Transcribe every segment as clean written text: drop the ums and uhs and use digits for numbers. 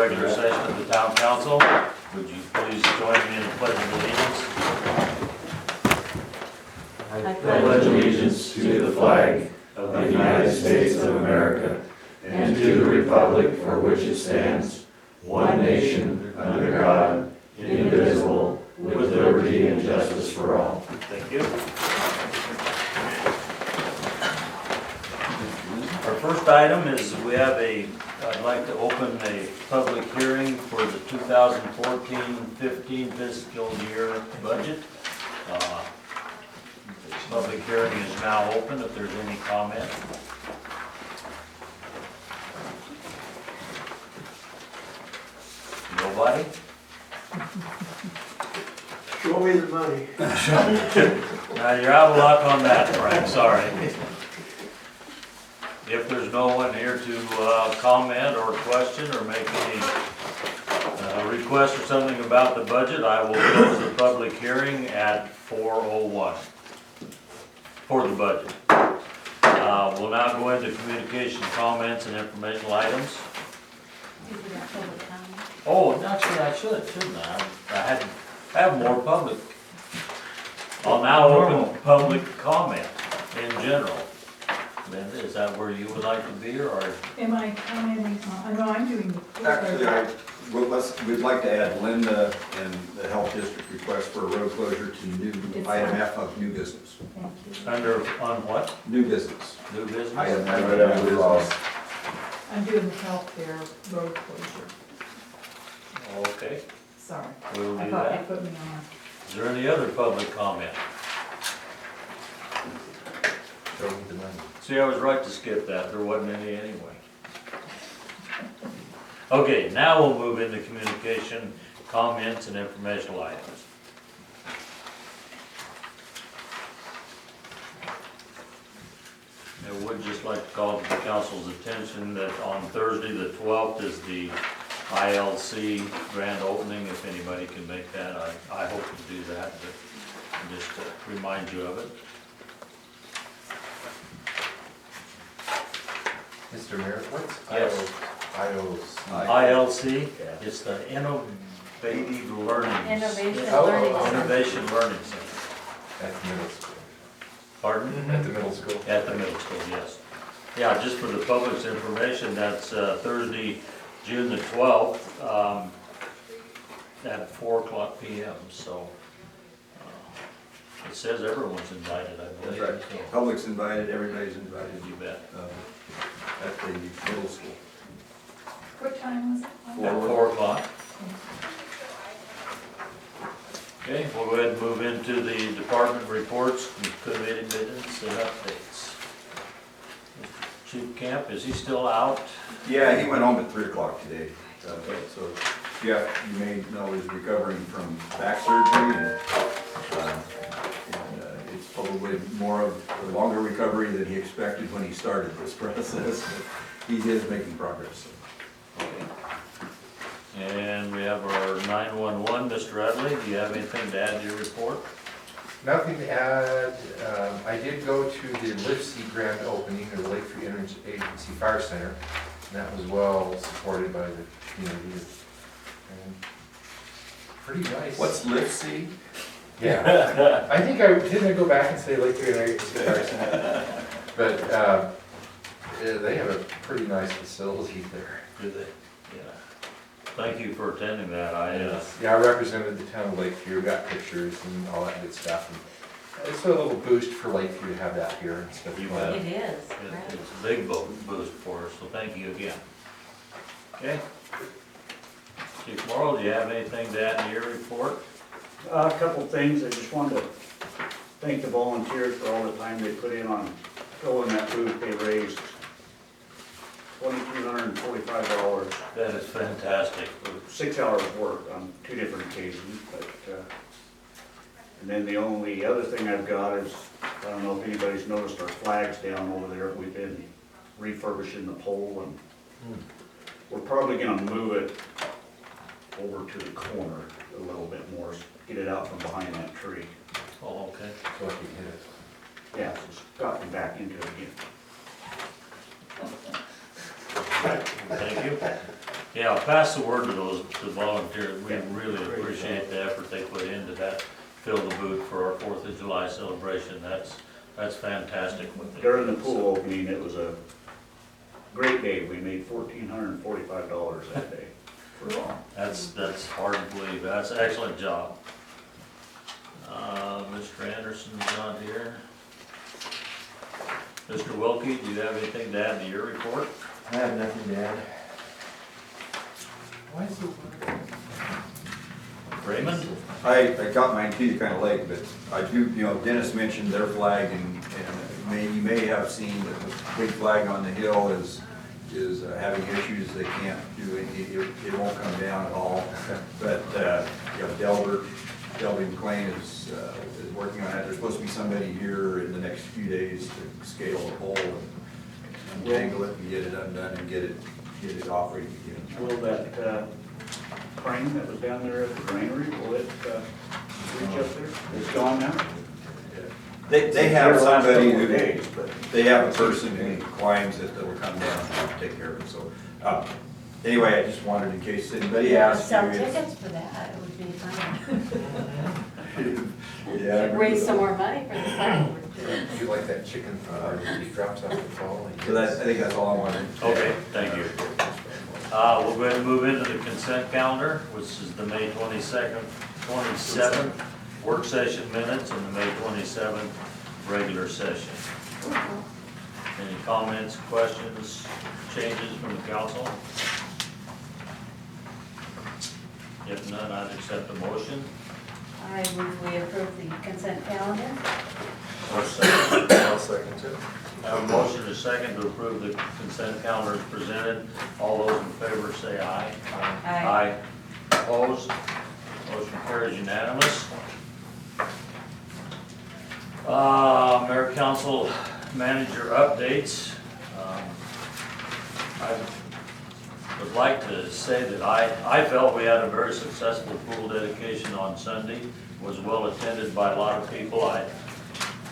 regular session of the town council. Would you please join me in the pledge of allegiance? I pledge allegiance to the flag of the United States of America and to the republic for which it stands, one nation, under God, indivisible, with liberty and justice for all. Thank you. Our first item is I'd like to open a public hearing for the 2014-15 fiscal year budget. Public hearing is now open if there's any comment. Nobody? Show me the money. Now, you're out of luck on that, Frank, sorry. If there's no one here to comment or question or make any request or something about the budget, I will close the public hearing at 4:01 for the budget. We'll now go into communication comments and informational items. Oh, actually, I shouldn't I? I have more public. I'll now open public comment in general. Linda, is that where you would like to be, or? Am I commenting on, no, I'm doing. Actually, we'd like to add Linda and the health district request for a road closure to item F of new business. Thank you. On what? New business. New business? Item F of new business. I'm doing healthcare road closure. Okay, Sorry. we'll I do thought they that. put me on. Is there any other public comment? See, I was right to skip that, there wasn't any anyway. Okay, now we'll move into communication, comments, and informational items. I would just like to call to the council's attention that on Thursday, the 12th, is the ILC grand opening. If anybody can make that, I hope to do that, but just to remind you of it. Mr. Mayor, what's Yes. ILC, it's the Innovative Learning. Innovation Oh, Learning oh, Center. Innovation Learning Center. at the middle school? Pardon? At the middle school? At the middle school, yes. Yeah, just for the public's information, that's Thursday, June the 12th, at 4:00 p.m. So it says everyone's invited, I believe. That's right. So, Public's invited, everybody's invited you bet. at the middle school. What time was it? At 4:00. Okay, we'll go ahead and move into the department reports, committee minutes, and updates. Chief Camp, is he still out? Yeah, he went home at 3 o'clock today. Okay. So Jeff, you may know, is recovering from back surgery, and it's probably more of a longer recovery than he expected when he started this process. But he is making progress. Okay. And we have our 911, Mr. Radley, do you have anything to add to your report? Nothing to add. I did go to the LIFC grand opening of the Lakeview Interagency Fire Center, and that was well supported by the community. And pretty nice. What's LIFC? Yeah. I think didn't I go back and say Lakeview Interagency Fire Center? But they have a pretty nice facility there. Do they? Yeah. Thank you for attending that. Yeah, I represented the town of Lakeview, got pictures and all that good stuff. And it's a little boost for Lakeview to have that here instead of. You bet. It is, It's right? a big boost for us, so thank you again. Okay. Chief Morrow, do you have anything to add to your report? A couple things, I just wanted to thank the volunteers for all the time they put in on filling that booth. They raised $2,345, That is fantastic. 6 hours of work on 2 different occasions, but, and then the only other thing I've got is, I don't know if anybody's noticed our flags down over there. We've been refurbishing the pole, and we're probably gonna move it over to the corner a little bit more, get it out from behind that tree. Oh, okay. So if you hit it. Yeah, it's got me back into it again. Thank you. Yeah, pass the word to those, to volunteers, we Yeah. really appreciate the effort they put into that, fill the booth for our 4th of July celebration, that's fantastic what they During the did. pool opening, it was a great day. We made $1,445 that day. That's hard to believe, that's an excellent job. Mr. Anderson's not here. Mr. Wilkie, do you have anything to add to your report? I have nothing to add. Why is it? Raymond? I got mine too, kind of late, but I do, Dennis mentioned their flag, and you may have seen that the big flag on the hill is having issues. They can't do it, it won't come down at all. But, Delby McLean is working on that. There's supposed to be somebody here in the next few days to scale the pole and untangle it and get it undone and get it operating again. Will that crane that was down there at the granary, will it reach up there? It's gone now? They have It's been the last somebody couple of who, days, but they have a person who climbs it that will come down and take care of it, so. Anyway, I just wanted, in case anybody asked. Sell you, it's- tickets for that, it would be fun. Yeah. Raise some more money for the flag. You like that chicken that he drops off the pole? So that's, I think that's all I wanted. Okay, thank you. We'll go ahead and move into the consent calendar, which is the May 27th work session minutes and the May 27th regular session. Any comments, questions, changes from the council? If none, I'd accept the motion. I move we approve the consent calendar. I'll second it. Have a motion and a second to approve the consent calendar as presented. All those in favor say aye. Aye. Opposed? Motion carries unanimous. Mayor Council Manager updates. I would like to say that I felt we had a very successful pool dedication on Sunday. Was well attended by a lot of people.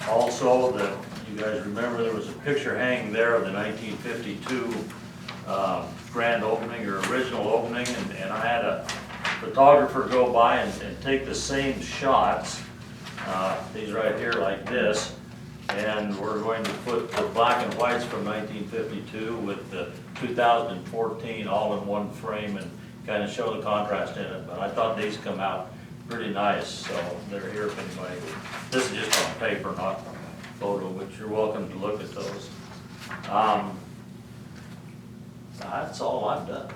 Also, you guys remember there was a picture hanging there of the 1952 grand opening or original opening, and I had a photographer go by and take the same shots, these right here like this, and we're going to put the black and whites from 1952 with the 2014 all in one frame and kind of show the contrast in it. But I thought these come out pretty nice, so they're here if anybody. This is just on paper, not photo, but you're welcome to look at those. That's all I've done.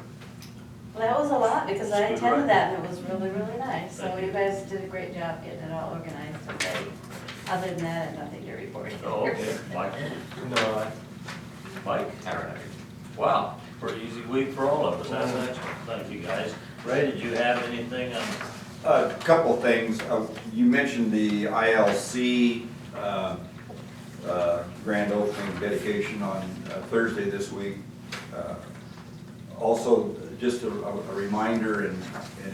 Well, that was a lot because I That's good, right? attended that and it was really, really nice. So Thank you you. guys did a great job getting it all organized and ready. Other than that, I have nothing to report. Oh, okay, Mike? No, Mike? Wow, pretty easy week for all of us, that's excellent, thank you guys. Ray, did you have anything on? A couple of things. You mentioned the ILC grand opening dedication on Thursday this week. Also, just a reminder, and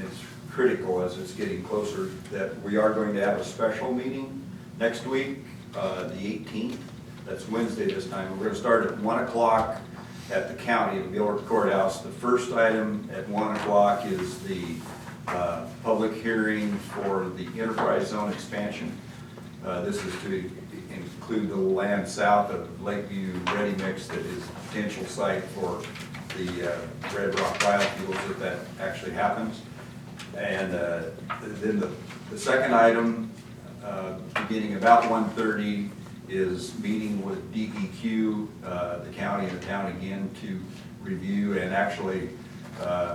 it's critical as it's getting closer, that we are going to have a special meeting next week, the 18th. That's Wednesday this time. We're going to start at 1 o'clock at the county, it'll be over at the courthouse. The first item at 1 o'clock is the public hearing for the enterprise zone expansion. This is to include the land south of Lakeview Ready Mix that is a potential site for the Red Rock biofuels if that actually happens. And then the second item, beginning about 1:30, is meeting with DEQ, the county and the town again to review and actually,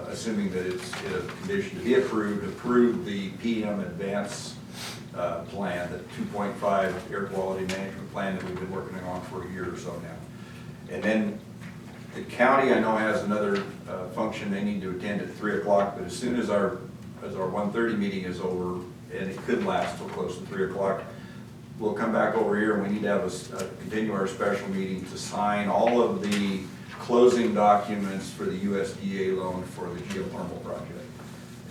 assuming that it's in a condition to be approved, approve the PM advance plan, the 2.5 air quality management plan that we've been working on for a year or so now. And then the county, I know, has another function they need to attend at 3 o'clock, but as soon as our 1:30 meeting is over, and it could last till close to 3 o'clock, we'll come back over here and we need to have continue our special meeting to sign all of the closing documents for the USDA loan for the geothermal project.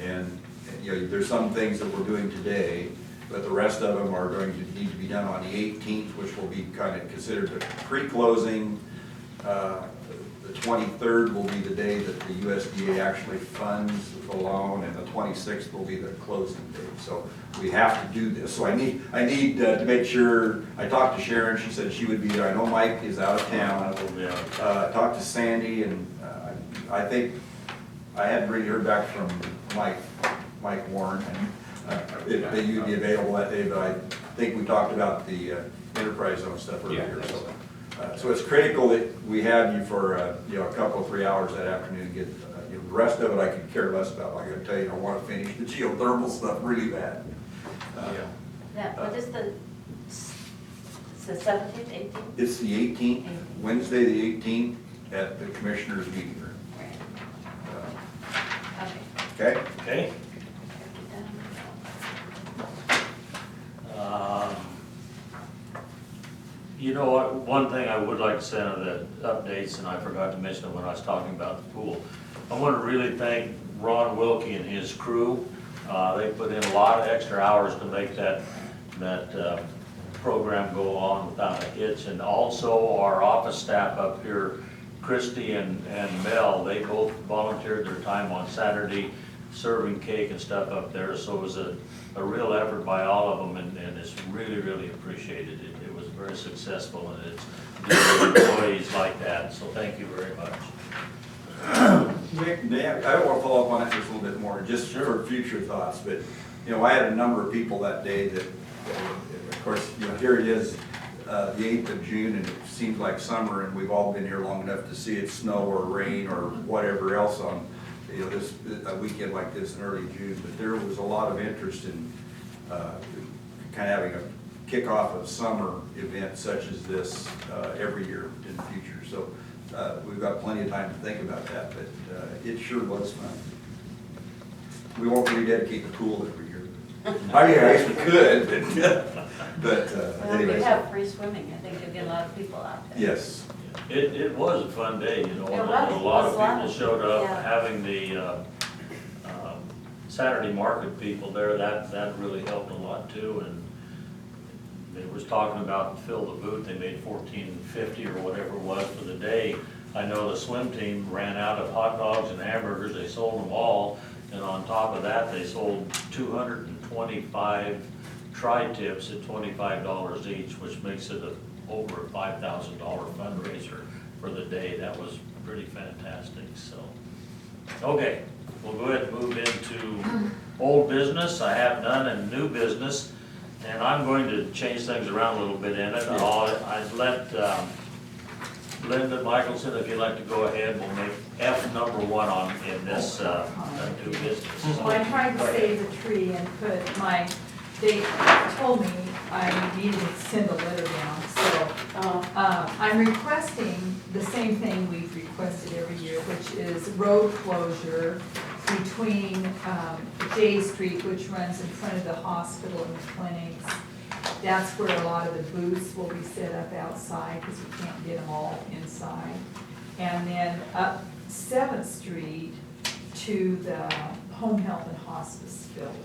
And there's some things that we're doing today, but the rest of them are going to need to be done on the 18th, which will be kind of considered the pre-closing. The The 23rd will be the day that the USDA actually funds the loan, and the 26th will be the closing date. So we have to do this. So I need to make sure, I talked to Sharon, she said she would be there. I know Mike is out of town. I talked to Sandy, and I think, I hadn't really heard back from Mike Warren, and if you'd be available that day, but I think we talked about the enterprise zone stuff earlier. So it's critical that we have you for a couple, 3 hours that afternoon to get, the rest of it I could care less about. Like I tell you, I want to finish the geothermal stuff really bad. That, what is the 17th, 18th? It's the 18th, Wednesday the 18th, at the Commissioners' meeting room. Right. Okay? Okay. You know what, one thing I would like to say on the updates, and I forgot to mention it when I was talking about the pool. I want to really thank Ron Wilkie and his crew. They put in a lot of extra hours to make that program go on without a hitch. And also our office staff up here, Christy and Mel, they both volunteered their time on Saturday serving cake and stuff up there. So it was a real effort by all of them, and it's really, really appreciated. It was very successful, and it's good employees like that. So thank you very much. Nick, I want to follow up on that just a little bit more, just for future thoughts. But I had a number of people that day that, of course, here it is, the 8th of June, and it seems like summer, and we've all been here long enough to see it snow or rain or whatever else on this a weekend like this in early June. But there was a lot of interest in kind of having a kickoff of summer event such as this every year in the future. So we've got plenty of time to think about that, but it sure was fun. We won't rededicate the pool every year. I guess we could, but Well, anyway. you have free swimming, I think you'll get a lot of people out there. Yes. It was a fun day, was. a lot of people showed up, Yeah. having the Saturday market people there, that really helped a lot too. And they was talking about fill the booth, they made $14.50 or whatever it was for the day. I know the swim team ran out of hot dogs and hamburgers, they sold them all, and on top of that, they sold 225 tri-tips at $25 each, which makes it over a $5,000 fundraiser for the day. That was pretty fantastic, so. Okay, we'll go ahead and move into old business. I have none, and new business. And I'm going to change things around a little bit in it. I'd let Linda Michelson, if you'd like to go ahead, we'll make F number 1 on in this new business. Well, I tried to save the tree and put they told me I needed to send a letter down, so I'm requesting the same thing we've requested every year, which is road closure between J Street, which runs in front of the hospital and the clinics. That's where a lot of the booths will be set up outside because you can't get them all inside. And then up 7th Street to the home health and hospice building.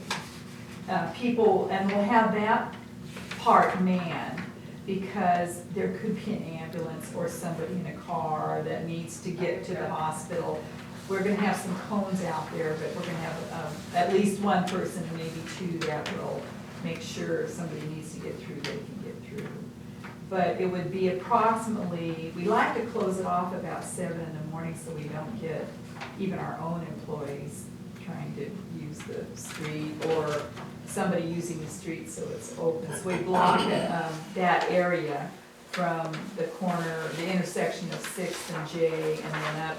And we'll have that part manned because there could be an ambulance or somebody in a car that needs to get to the hospital. We're gonna have some cones out there, but we're gonna have at least one person, maybe 2, that will make sure if somebody needs to get through, they can get through. But it would be approximately, we like to close it off about 7 in the morning so we don't get even our own employees trying to use the street or somebody using the street so it's open. So we block that area from the corner, the intersection of 6th and J, and then up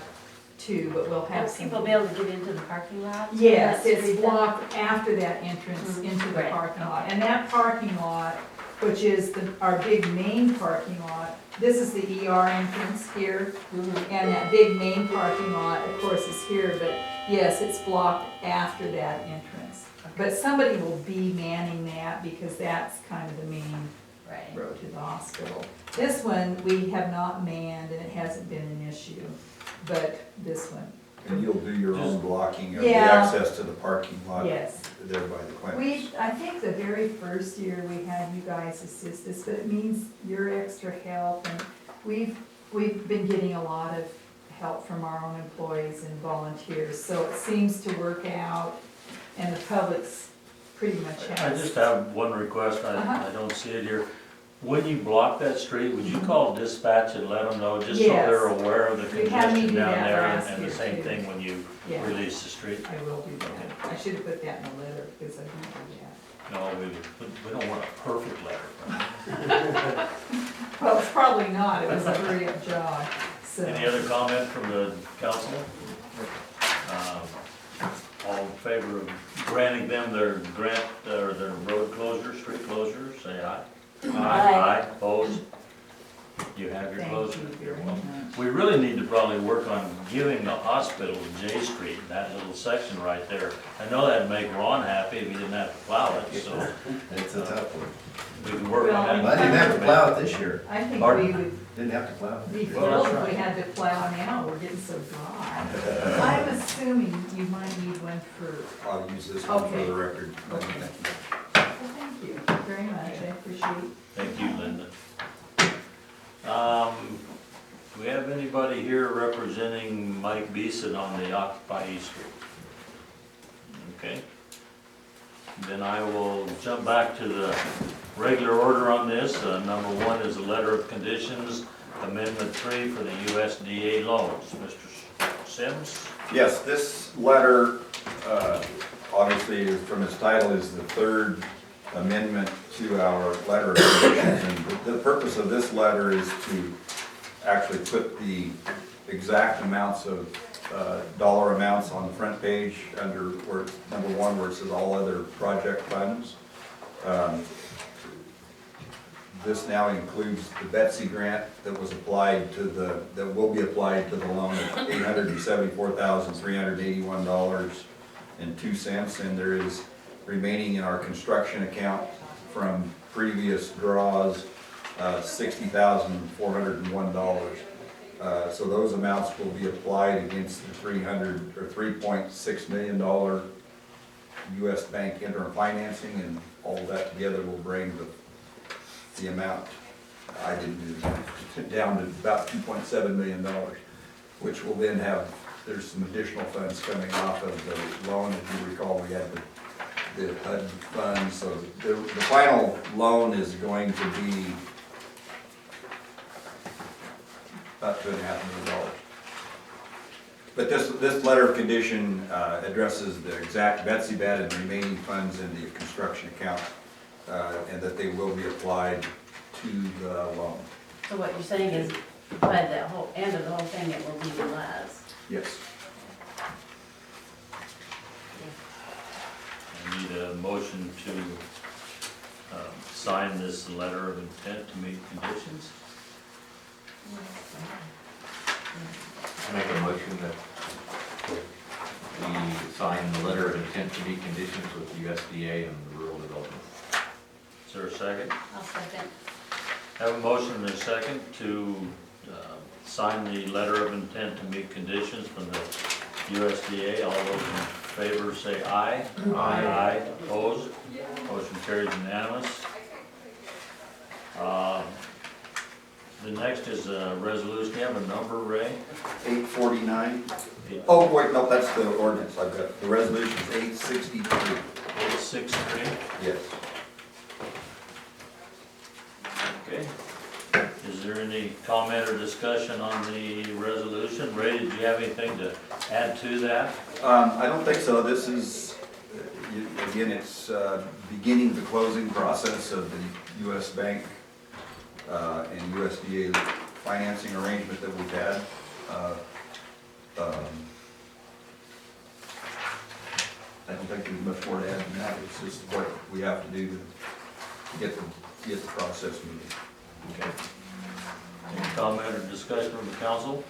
to, but we'll have Will some. people be able to get into the parking lot? Yes, That it's street blocked after that entrance into the Right. parking lot. And that parking lot, which is our big main parking lot, this is the ER entrance here, and that big main parking lot, of course, is here, but yes, it's blocked after that entrance. But somebody will be manning that because that's kind of the main Right. road to the hospital. This one, we have not manned and it hasn't been an issue, but this one, And you'll do your own blocking of the Yeah. access to the parking lot yes. there by the clinics. I think the very first year we had you guys assist us, but it means your extra help, and we've been getting a lot of help from our own employees and volunteers. So it seems to work out, and the public's pretty much I has. just have one request, I don't see it here. When you block that street, would you call dispatch and let them know, just so Yes. they're aware of the You had me congestion do down that there? last And the year, same too. thing when you Yeah. release the street? I will do that. I should have put that in the letter, because I didn't do that. No, we don't want a perfect letter. Well, it's probably not, it was a hurry-up job, so. Any other comment from the council? All in favor of granting them their grant, or their road closure, street closure, say aye. Aye. Opposed? You have your Thank closure. you You're very welcome. much. We really need to probably work on giving the hospital J Street, that little section right there. I know that'd make Ron happy if he didn't have to plow it, so It's a tough one. we can work on that. Well, I didn't have to plow it this year. I think Pardon? we would Didn't have to plow it. be this year. Well, thrilled that's if we right. had to plow now, we're getting so dry. I'm assuming you might need one for, I'll use this one for Okay. the record. Okay. well, thank you very much, I appreciate it. Thank you, Linda. Do we have anybody here representing Mike Beeson on the Occupy East Street? Okay. Then I will jump back to the regular order on this. Number one is a letter of conditions, Amendment 3 for the USDA loans. Mr. Sims? Yes, this letter, obviously, from its title, is the third amendment to our letter of conditions. And the purpose of this letter is to actually put the exact amounts of dollar amounts on the front page under where it's number one, where it says all other project funds. This now includes the Betsy grant that was applied to that will be applied to the loan of $874,381.02, and there is remaining in our construction account from previous draws, $60,401. So those amounts will be applied against the $3.6 million U.S. Bank interim financing, and all of that together will bring the amount, I didn't do the math, down to about $2.7 million, which will then have, there's some additional funds coming off of the loan. If you recall, we had the HUD funds, so the final loan is going to be about $2.5 million. But this letter of condition addresses the exact Betsy bed and remaining funds in the construction account, and that they will be applied to the loan. So what you're saying is, by the whole, end of the whole thing, it will be less. Yes. I need a motion to sign this letter of intent to meet conditions. Make a motion that we sign the letter of intent to meet conditions with USDA and rural development. Is there a second? I'll second. Have a motion and a second to sign the letter of intent to meet conditions from the USDA. All those in favor say aye. Aye. Opposed? Motion carries unanimous. The next is a resolution. Do you have a number, Ray? 849. Oh, wait, no, that's the ordinance. I've got, the resolution is 863. 863. Yes. Okay. Is there any comment or discussion on the resolution? Ray, did you have anything to add to that? I don't think so. This is, again, it's beginning the closing process of the U.S. Bank and USDA financing arrangement that we've had. I don't think there's much more to add than that. It's just what we have to do to get the process moving. Okay. Any comment or discussion from the council?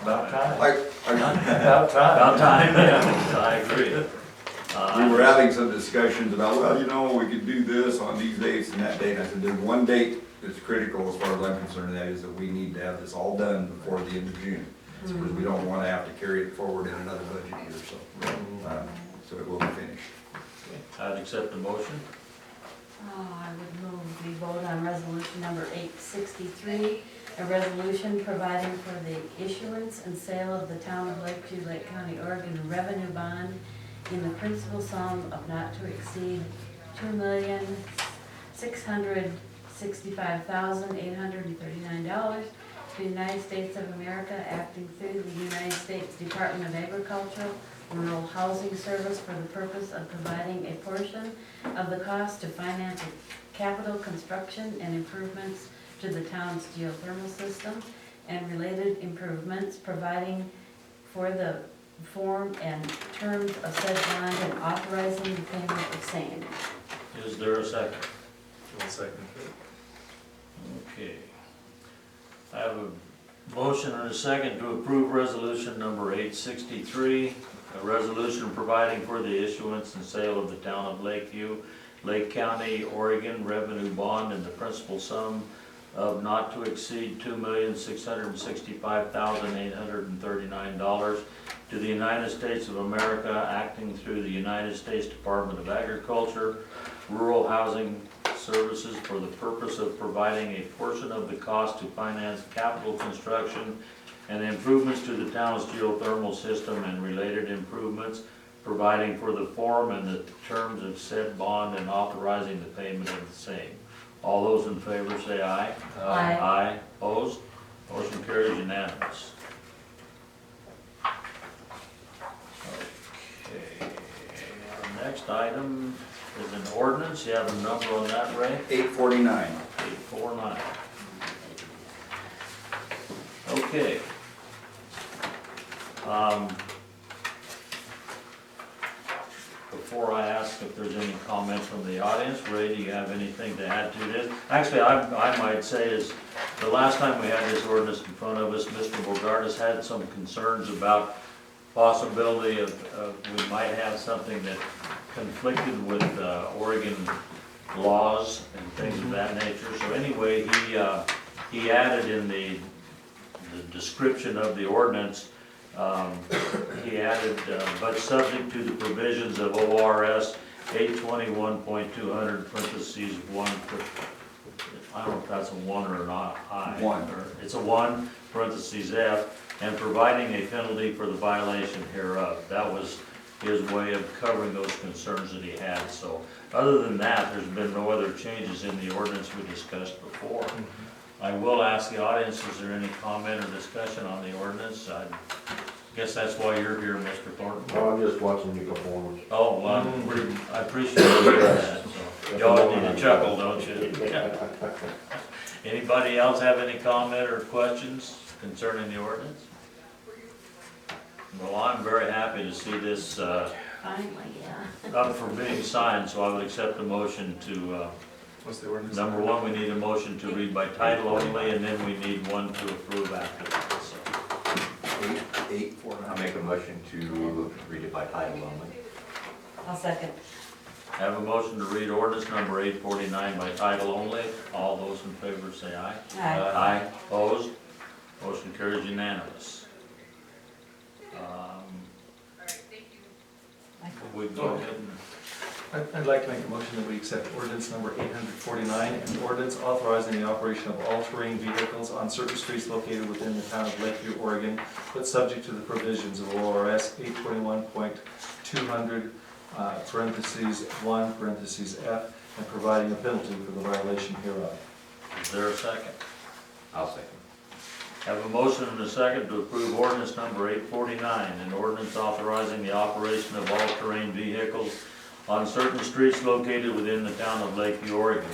About time. About time, yeah, I agree. We were having some discussions about, well, we could do this on these dates and that date. I said, there's one date that's critical as far as I'm concerned, and that is that we need to have this all done before the end of June. Because we don't want to have to carry it forward in another budget year, so it will be finished. I'd accept the motion. I would move we vote on resolution number 863 A resolution providing for the issuance and sale of the town of Lakeview, Lake County, Oregon revenue bond in the principal sum of not to exceed $2,665,839 to the United States of America, acting through the United States Department of Agriculture, Rural Housing Service for the purpose of providing a portion of the cost to finance capital construction and improvements to the town's geothermal system and related improvements, providing for the form and terms of said bond and authorizing the payment of same. Is there a second? One second. Okay. I have a motion and a second to approve resolution number 863, a resolution providing for the issuance and sale of the town of Lakeview, Lake County, Oregon revenue bond in the principal sum of not to exceed $2,665,839 to the United States of America, acting through the United States Department of Agriculture, Rural Housing Services for the purpose of providing a portion of the cost to finance capital construction and improvements to the town's geothermal system and related improvements, providing for the form and the terms of said bond and authorizing the payment of the same. All those in favor say aye. Aye. Aye. Opposed? Motion carries unanimous. Okay. Our next item is an ordinance. You have a number on that, Ray? 849. 849. Okay. Before I ask if there's any comments from the audience, Ray, do you have anything to add to this? Actually, I might say is, the last time we had this ordinance in front of us, Mr. Bogardus had some concerns about possibility of we might have something that conflicted with Oregon laws and things of that nature. So anyway, he added in the description of the ordinance, he added, but subject to the provisions of ORS 821.200 parentheses 1, I don't know if that's a 1 or not, I. 1. Or it's a 1 parentheses F, and providing a penalty for the violation hereof. That was his way of covering those concerns that he had. So other than that, there's been no other changes in the ordinance we discussed before. I will ask the audience, is there any comment or discussion on the ordinance? I guess that's why you're here, Mr. Thornton. Oh, I'm just watching you perform. Oh, well, I appreciate you doing that. So. You always need a chuckle, don't you? Anybody else have any comment or questions concerning the ordinance? Well, I'm very happy to see this Finally, yeah. up for being signed, so I would accept the motion to, What's the ordinance? number one, we need a motion to read by title only, and then we need one to approve after that, so. 849. I'll make a motion to read it by title only. I'll second. Have a motion to read ordinance number 849 by title only. All those in favor say aye. Aye. Aye. Opposed? Motion carries unanimous. We go ahead and, I'd like to make a motion that we accept ordinance number 849, an ordinance authorizing the operation of all-terrain vehicles on certain streets located within the town of Lakeview, Oregon, but subject to the provisions of ORS 821.200, parentheses 1, parentheses F, and providing a penalty for the violation hereof. is there a second? I'll second. Have a motion and a second to approve ordinance number 849, an ordinance authorizing the operation of all-terrain vehicles on certain streets located within the town of Lakeview, Oregon,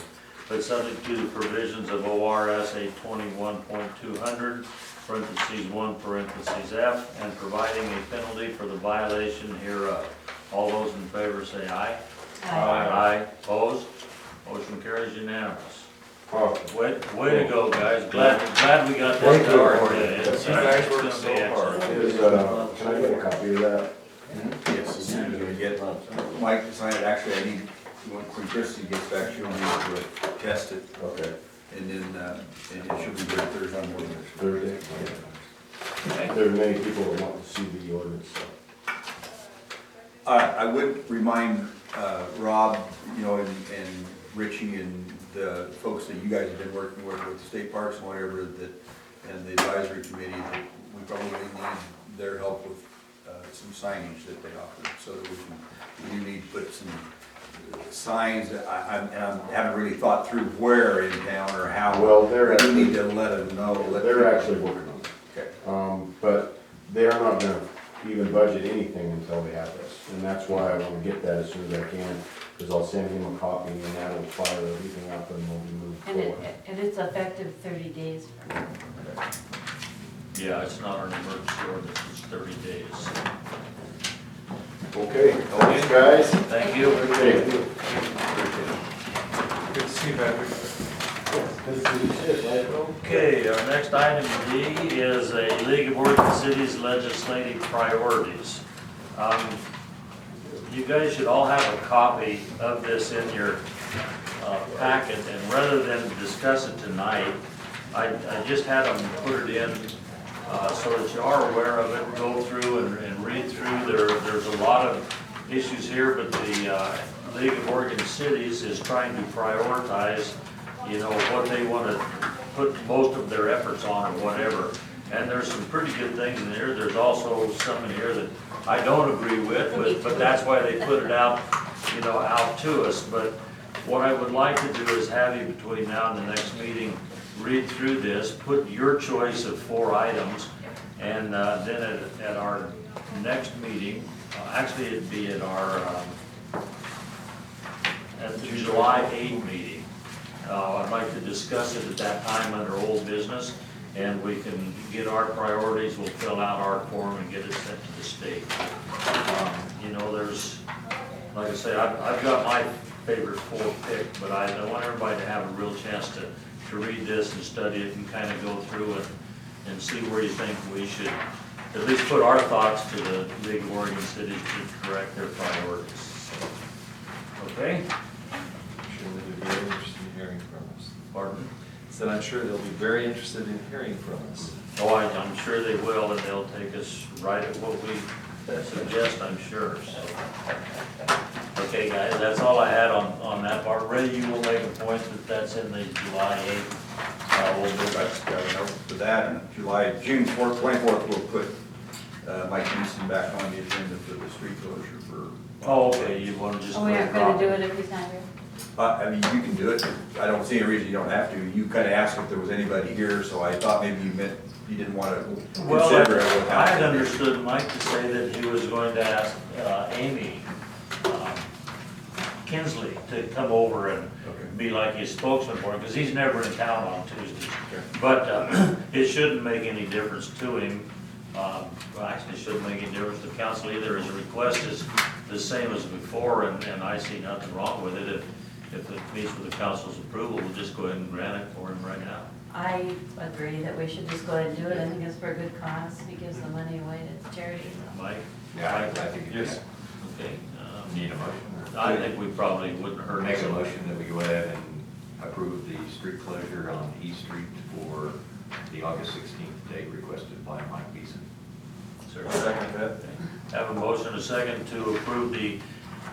but subject to the provisions of ORS 821.200, parentheses 1, parentheses F, and providing a penalty for the violation hereof. All those in favor say aye. Aye. Opposed? Motion carries unanimous. Awesome. Way to go, guys. Glad we got Thank this you. started. You guys worked so hard. Can I get a copy of that? Yes, as soon as we get Mike to sign it, actually, I need, when Christie gets back, she'll need to test it, Okay. and then, and it should be there Thursday morning. Thursday? There are many people that want to see the ordinance, so. I would remind Rob, you know, and Richie and the folks that you guys have been working with the state parks and whatever, that, and the advisory committee, that we probably need their help with some signage that they offer, so that we do need to put some signs that I haven't really thought through where in town or how. Well, they're We do actually, need to let them know. they're actually working on it. Okay. But they are not gonna even budget anything until they have this. And that's why I wanna get that as soon as I can, because I'll send him a copy and that'll fire everything up and we'll be moving forward. And it's effective 30 days from now. Yeah, it's not an emergency ordinance, it's 30 days. Okay, thanks guys. Thank you. Okay. Good to see you, Patrick. Okay, our next item D is a League of Oregon Cities legislative priorities. You guys should all have a copy of this in your packet, and rather than discuss it tonight, I just had them put it in so that you are aware of it, go through and read through. There's a lot of issues here, but the League of Oregon Cities is trying to prioritize, you know, what they want to put most of their efforts on or whatever. And there's some pretty good things in there. There's also some in here that I don't agree with, but that's why they put it out, you know, out to us. But what I would like to do is have you between now and the next meeting, read through this, put your choice of 4 items, and then at our next meeting, actually it'd be at our, at the July 8 meeting. I'd like to discuss it at that time under old business, and we can get our priorities, we'll fill out our form and get it sent to the state. You know, there's, like I say, I've got my favorite 4 picked, but I want everybody to have a real chance to read this and study it and kind of go through it and see where you think we should at least put our thoughts to the League of Oregon Cities to correct their priorities. So, okay? I'm sure they'll be very interested in hearing from us. Pardon? Said I'm sure they'll be very interested in hearing from us. Oh, I'm sure they will, and they'll take us right at what we suggest, I'm sure, so. Okay, guys, that's all I had on that part. Ray, you will make a point that that's in the July 8th. We'll do that. For that, and June 4th, 24th, we'll put Mike Houston back on the agenda for the street closure for. Oh, okay, you want to just. Oh, we aren't gonna do it every time here? I mean, you can do it. I don't see any reason you don't have to. You kind of asked if there was anybody here, so I thought maybe you meant you didn't want to Well, consider it. I had understood Mike to say that he was going to ask Amy Kinsley to come over and be like his spokesman for him, because he's never in town on Tuesdays. But it shouldn't make any difference to him. Well, actually, it shouldn't make any difference to council either. His request is the same as before, and I see nothing wrong with it. If it meets with the council's approval, we'll just go ahead and grant it for him right now. I agree that we should just go ahead and do it. I think it's for a good cause. He gives the money away to charity. Mike? Yeah, I think Yes. Okay. need a motion. I think we probably wouldn't hurt. Make a motion that we go ahead and approve the street closure on East Street for the August 16th date requested by Mike Beeson. Sir. Second that. Have a motion and a second to approve the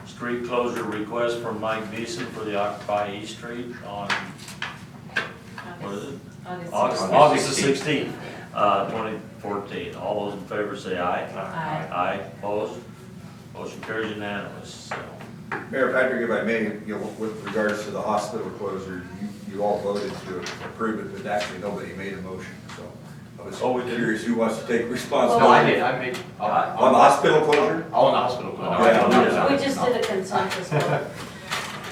street closure request from Mike Beeson for the Occupy East Street on, what is it? August the 16th, 2014. All those in favor say aye. Aye. Aye, opposed? Motion carries unanimous, so. Mayor Patrick, if I may, you know, with regards to the hospital closure, you all voted to approve it, but actually nobody made a motion, so I was Oh, we didn't? curious who wants to take No, responsibility. I made. On the hospital closure? On the hospital closure. Yeah. We just did a consensus vote.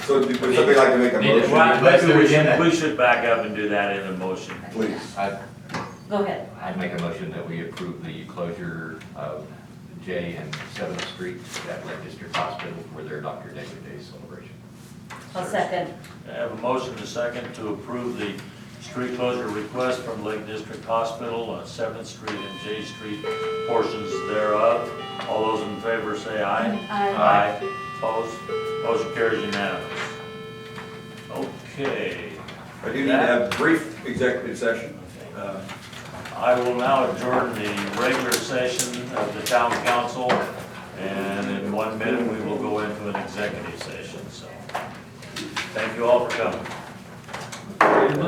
So would somebody like to make a Need it. motion? Well, Let's maybe do it we again. should back up and do that in a motion. Please. Go ahead. I'd make a motion that we approve the closure of J and 7th Street at Lake District Hospital for their Dr. David Day celebration. I'll second. I have a motion and a second to approve the street closure request from Lake District Hospital on 7th Street and J Street portions thereof. All those in favor say aye. Aye. Aye. Opposed? Motion carries unanimous. Okay. I do need to have a brief executive session. I will now adjourn the regular session of the town council, and in 1 minute, we will go into an executive session, so. Thank you all for coming. Wait a minute.